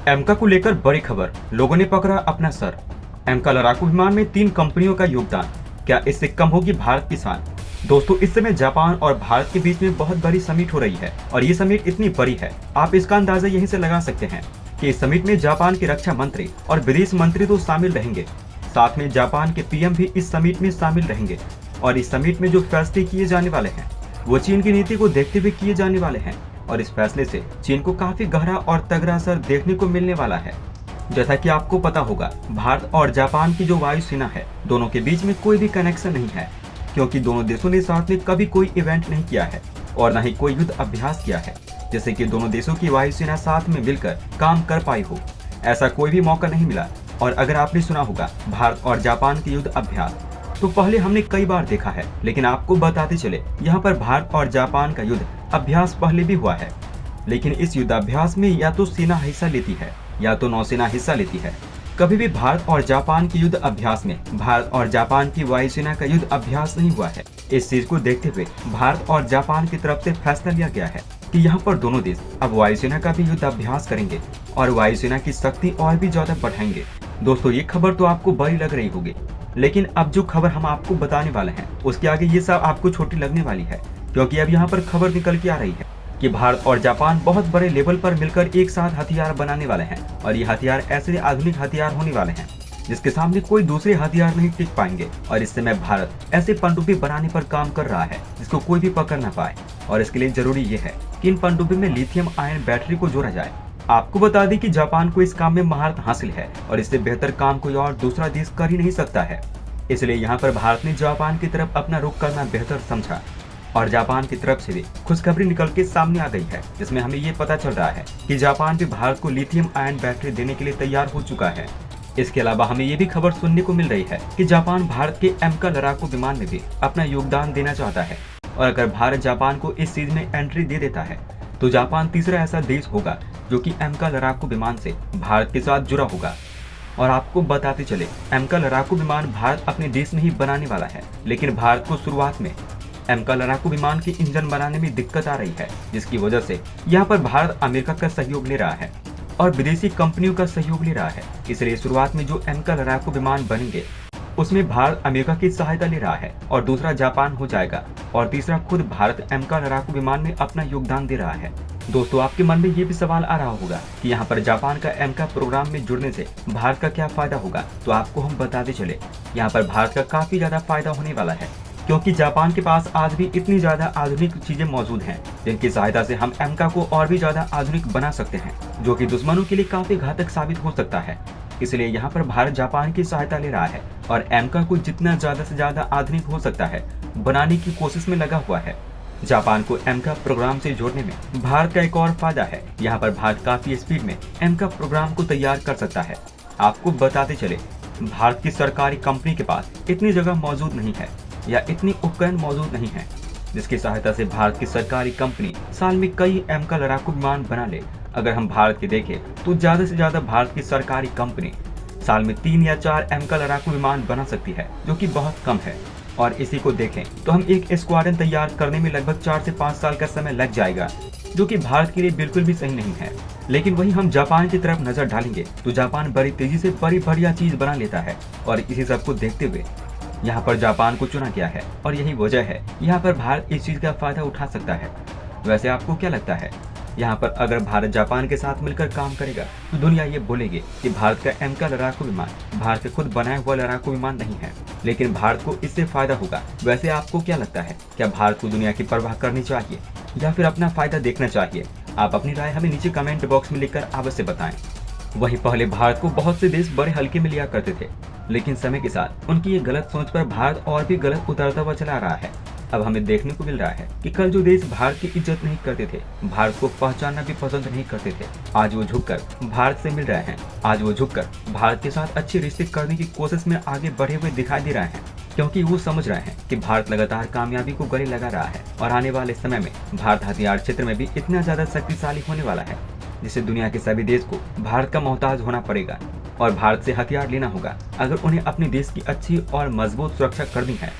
एमका को लेकर बड़ी खबर, लोगों ने पकड़ा अपना सर। एमका लड़ाकू विमान में 3 कंपनियों का योगदान, क्या इससे कम होगी भारत की शान? दोस्तों, इस समय जापान और भारत के बीच में बहुत बड़ी समिट हो रही है और ये समिट इतनी बड़ी है, आप इसका अंदाजा यहीं से लगा सकते हैं कि इस समिट में जापान के रक्षा मंत्री और विदेश मंत्री तो शामिल रहेंगे, साथ में जापान के पीएम भी इस समिट में शामिल रहेंगे। और इस समिट में जो फैसले किए जाने वाले हैं वो चीन की नीति को देखते हुए किए जाने वाले हैं और इस फैसले से चीन को काफी गहरा और तगड़ा असर देखने को मिलने वाला है। जैसा कि आपको पता होगा, भारत और जापान की जो वायुसेना है, दोनों के बीच में कोई भी कनेक्शन नहीं है, क्योंकि दोनों देशों ने साथ में कभी कोई इवेंट नहीं किया है और न ही कोई युद्ध अभ्यास किया है, जैसे कि दोनों देशों की वायुसेना साथ में मिलकर काम कर पाई हो। ऐसा कोई भी मौका नहीं मिला। और अगर आपने सुना होगा भारत और जापान के युद्ध अभ्यास, तो पहले हमने कई बार देखा है, लेकिन आपको बताते चले, यहाँ पर भारत और जापान का युद्ध अभ्यास पहले भी हुआ है, लेकिन इस युद्धाभ्यास में या तो सेना हिस्सा लेती है या तो नौसेना हिस्सा लेती है। कभी भी भारत और जापान के युद्ध अभ्यास में भारत और जापान की वायुसेना का युद्ध अभ्यास नहीं हुआ है। इस चीज को देखते हुए भारत और जापान की तरफ से फैसला लिया गया है कि यहाँ पर दोनों देश अब वायुसेना का भी युद्ध अभ्यास करेंगे और वायुसेना की शक्ति और भी ज्यादा बढ़ाएंगे। दोस्तों, ये खबर तो आपको बड़ी लग रही होगी, लेकिन अब जो खबर हम आपको बताने वाले हैं उसके आगे ये सब आपको छोटी लगने वाली है, क्योंकि अब यहाँ पर खबर निकल के आ रही है कि भारत और जापान बहुत बड़े लेवल पर मिलकर एक साथ हथियार बनाने वाले हैं और ये हथियार ऐसे आधुनिक हथियार होने वाले हैं जिसके सामने कोई दूसरे हथियार नहीं टिक पाएंगे। और इस समय भारत ऐसे पनडुब्बी बनाने पर काम कर रहा है जिसको कोई भी पकड़ ना पाए, और इसके लिए जरूरी ये है कि इन पनडुब्बी में लिथियम आयन बैटरी को जोड़ा जाए। आपको बता दें कि जापान को इस काम में महारत हासिल है और इससे बेहतर काम कोई और दूसरा देश कर ही नहीं सकता है। इसलिए यहाँ पर भारत ने जापान की तरफ अपना रुख करना बेहतर समझा और जापान की तरफ से भी खुशखबरी निकल के सामने आ गई है, जिसमें हमें ये पता चल रहा है कि जापान भी भारत को लिथियम आयन बैटरी देने के लिए तैयार हो चुका है। इसके अलावा हमें ये भी खबर सुनने को मिल रही है कि जापान भारत के एमका लड़ाकू विमान में भी अपना योगदान देना चाहता है, और अगर भारत जापान को इस चीज में एंट्री दे देता है तो जापान तीसरा ऐसा देश होगा जो कि एमका लड़ाकू विमान से भारत के साथ जुड़ा होगा। और आपको बताते चले, एमका लड़ाकू विमान भारत अपने देश में ही बनाने वाला है, लेकिन भारत को शुरुआत में एमका लड़ाकू विमान के इंजन बनाने में दिक्कत आ रही है, जिसकी वजह से यहाँ पर भारत अमेरिका का सहयोग ले रहा है और विदेशी कंपनियों का सहयोग ले रहा है। इसलिए शुरुआत में जो एमका लड़ाकू विमान बनेंगे उसमें भारत अमेरिका की सहायता ले रहा है और दूसरा जापान हो जाएगा और तीसरा खुद भारत एमका लड़ाकू विमान में अपना योगदान दे रहा है। दोस्तों, आपके मन में ये भी सवाल आ रहा होगा कि यहाँ पर जापान का एमका प्रोग्राम में जुड़ने से भारत का क्या फायदा होगा, तो आपको हम बताते चले, यहाँ पर भारत का काफी ज्यादा फायदा होने वाला है, क्योंकि जापान के पास आज भी इतनी ज्यादा आधुनिक चीजें मौजूद हैं जिनकी सहायता से हम एमका को और भी ज्यादा आधुनिक बना सकते हैं, जो कि दुश्मनों के लिए काफी घातक साबित हो सकता है। इसलिए यहाँ पर भारत जापान की सहायता ले रहा है और एमका को जितना ज्यादा से ज्यादा आधुनिक हो सकता है बनाने की कोशिश में लगा हुआ है। जापान को एमका प्रोग्राम से जोड़ने में भारत का एक और फायदा है, यहाँ पर भारत काफी स्पीड में एमका प्रोग्राम को तैयार कर सकता है। आपको बताते चले, भारत की सरकारी कंपनी के पास इतनी जगह मौजूद नहीं है या इतनी उपकरण मौजूद नहीं है जिसकी सहायता से भारत की सरकारी कंपनी साल में कई एमका लड़ाकू विमान बना ले। अगर हम भारत के देखें तो ज्यादा से ज्यादा भारत की सरकारी कंपनी साल में 3 या 4 एमका लड़ाकू विमान बना सकती है, जो कि बहुत कम है। और इसी को देखें तो हम एक स्क्वाड्रन तैयार करने में लगभग 4 से 5 साल का समय लग जाएगा, जो कि भारत के लिए बिल्कुल भी सही नहीं है। लेकिन वही हम जापान की तरफ नजर डालेंगे तो जापान बड़ी तेजी से बड़ी बढ़िया चीज बना लेता है, और इसी सब को देखते हुए यहाँ पर जापान को चुना गया है और यही वजह है यहाँ पर भारत इस चीज का फायदा उठा सकता है। वैसे आपको क्या लगता है, यहाँ पर अगर भारत जापान के साथ मिलकर काम करेगा तो दुनिया ये बोलेगी कि भारत का एमका लड़ाकू विमान भारत के खुद बनाया हुआ लड़ाकू विमान नहीं है, लेकिन भारत को इससे फायदा होगा। वैसे आपको क्या लगता है, क्या भारत को दुनिया की परवाह करनी चाहिए या फिर अपना फायदा देखना चाहिए? आप अपनी राय हमें नीचे कमेंट बॉक्स में लिखकर अवश्य बताएं। वहीं पहले भारत को बहुत से देश बड़े हल्के में लिया करते थे, लेकिन समय के साथ उनकी ये गलत सोच पर भारत और भी गलत उतरता हुआ चला रहा है। अब हमें देखने को मिल रहा है कि कल जो देश भारत की इज्जत नहीं करते थे, भारत को पहचानना भी पसंद नहीं करते थे, आज वो झुककर भारत से मिल रहे हैं। आज वो झुककर भारत के साथ अच्छे रिश्ते करने की कोशिश में आगे बढ़े हुए दिखाई दे रहे हैं, क्योंकि वो समझ रहे हैं कि भारत लगातार कामयाबी को गले लगा रहा है और आने वाले समय में भारत हथियार क्षेत्र में भी इतना ज्यादा शक्तिशाली होने वाला है जिससे दुनिया के सभी देश को भारत का मोहताज होना पड़ेगा और भारत से हथियार लेना होगा अगर उन्हें अपने देश की अच्छी और मजबूत सुरक्षा करनी है।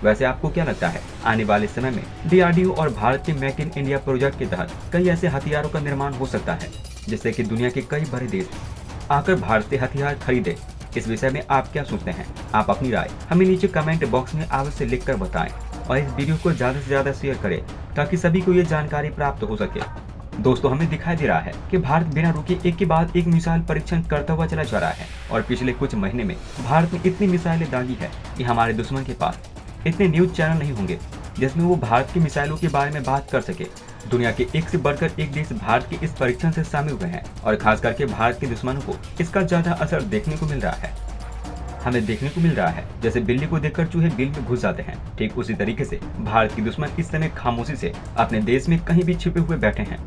वैसे आपको क्या लगता है, आने वाले समय में डीआरडीओ और भारत के मेक इन इंडिया प्रोजेक्ट के तहत कई ऐसे हथियारों का निर्माण हो सकता है जिससे कि दुनिया के कई बड़े देश आकर भारत से हथियार खरीदे। इस विषय में आप क्या सोचते हैं? आप अपनी राय हमें नीचे कमेंट बॉक्स में अवश्य लिखकर बताएं और इस वीडियो को ज्यादा से ज्यादा शेयर करें ताकि सभी को ये जानकारी प्राप्त हो सके। दोस्तों, हमें दिखाई दे रहा है कि भारत बिना रुके एक के बाद एक मिसाइल परीक्षण करता हुआ चला जा रहा है और पिछले कुछ महीने में भारत ने इतनी मिसाइलें दागी है कि हमारे दुश्मन के पास इतने न्यूज चैनल नहीं होंगे जिसमें वो भारत की मिसाइलों के बारे में बात कर सके। दुनिया के एक से बढ़कर एक देश भारत के इस परीक्षण से शामिल हुए हैं और खास करके भारत के दुश्मनों को इसका ज्यादा असर देखने को मिल रहा है। हमें देखने को मिल रहा है जैसे बिल्ली को देखकर चूहे बिल में घुस जाते हैं, ठीक उसी तरीके से भारत के दुश्मन इस समय खामोशी से अपने देश में कहीं भी छिपे हुए बैठे हैं।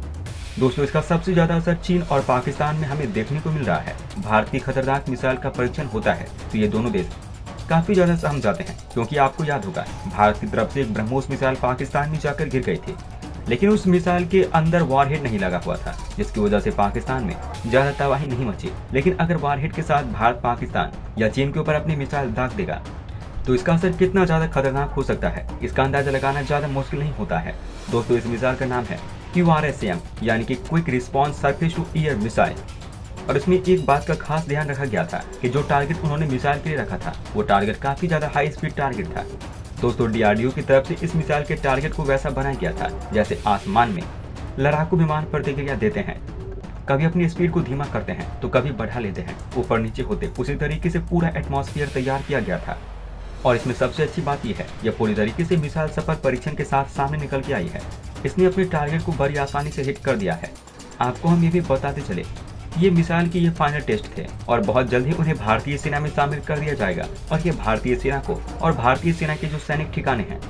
दोस्तों, इसका सबसे ज्यादा असर चीन और पाकिस्तान में हमें देखने को मिल रहा है। भारत की खतरनाक मिसाइल का परीक्षण होता है तो ये दोनों देश काफी ज्यादा सहम जाते हैं, क्योंकि आपको याद होगा भारत की तरफ से एक ब्रह्मोस मिसाइल पाकिस्तान में जाकर गिर गई थी, लेकिन उस मिसाइल के अंदर वॉरहेड नहीं लगा हुआ था, जिसकी वजह से पाकिस्तान में ज्यादा तबाही नहीं मची। लेकिन अगर वॉरहेड के साथ भारत पाकिस्तान या चीन के ऊपर अपनी मिसाइल दाग देगा तो इसका असर कितना ज्यादा खतरनाक हो सकता है, इसका अंदाजा लगाना ज्यादा मुश्किल नहीं होता है। दोस्तों, इस मिसाइल का नाम है QRSAM यानी कि quick response surface to air missile. और इसमें एक बात का खास ध्यान रखा गया था कि जो टारगेट उन्होंने मिसाइल के लिए रखा था वो टारगेट काफी ज्यादा हाई स्पीड टारगेट था। दोस्तों, DRDO की तरफ से इस मिसाइल के टारगेट को वैसा बनाया गया था जैसे आसमान में लड़ाकू विमान प्रतिक्रिया देते हैं, कभी अपनी स्पीड को धीमा करते हैं तो कभी बढ़ा लेते हैं, ऊपर नीचे होते। उसी तरीके से पूरा एटमॉस्फेयर तैयार किया गया था। और इसमें सबसे अच्छी बात यह है यह पूरी तरीके से मिसाइल सफल परीक्षण के साथ सामने निकल के आई है। इसने अपने टारगेट को बड़ी आसानी से हिट कर दिया है। आपको हम ये भी बताते चले ये मिसाइल के ये फाइनल टेस्ट थे और बहुत जल्द ही उन्हें भारतीय सेना में शामिल कर दिया जाएगा और ये भारतीय सेना को और भारतीय सेना के जो सैनिक ठिकाने हैं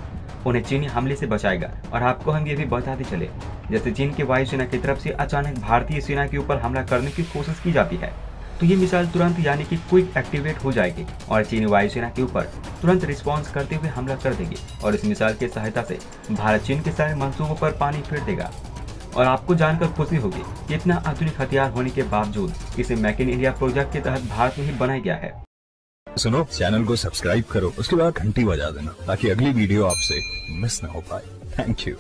उन्हें चीनी हमले से बचाएगा। और आपको हम ये भी बताते चले जैसे चीन की वायुसेना की तरफ से अचानक भारतीय सेना के ऊपर हमला करने की कोशिश की जाती है तो ये मिसाइल तुरंत यानी कि क्विक एक्टिवेट हो जाएगी और चीनी वायुसेना के ऊपर तुरंत रिस्पॉन्स करते हुए हमला कर देगी। और इस मिसाइल की सहायता से भारत चीन के सारे मंसूबों पर पानी फेर देगा। और आपको जानकर खुशी होगी कि इतना आधुनिक हथियार होने के बावजूद इसे मेक इन इंडिया प्रोजेक्ट के तहत भारत में ही बनाया गया है। सुनो, चैनल को सब्सक्राइब करो, उसके बाद घंटी बजा देना ताकि अगली वीडियो आपसे मिस ना हो पाए। Thank you.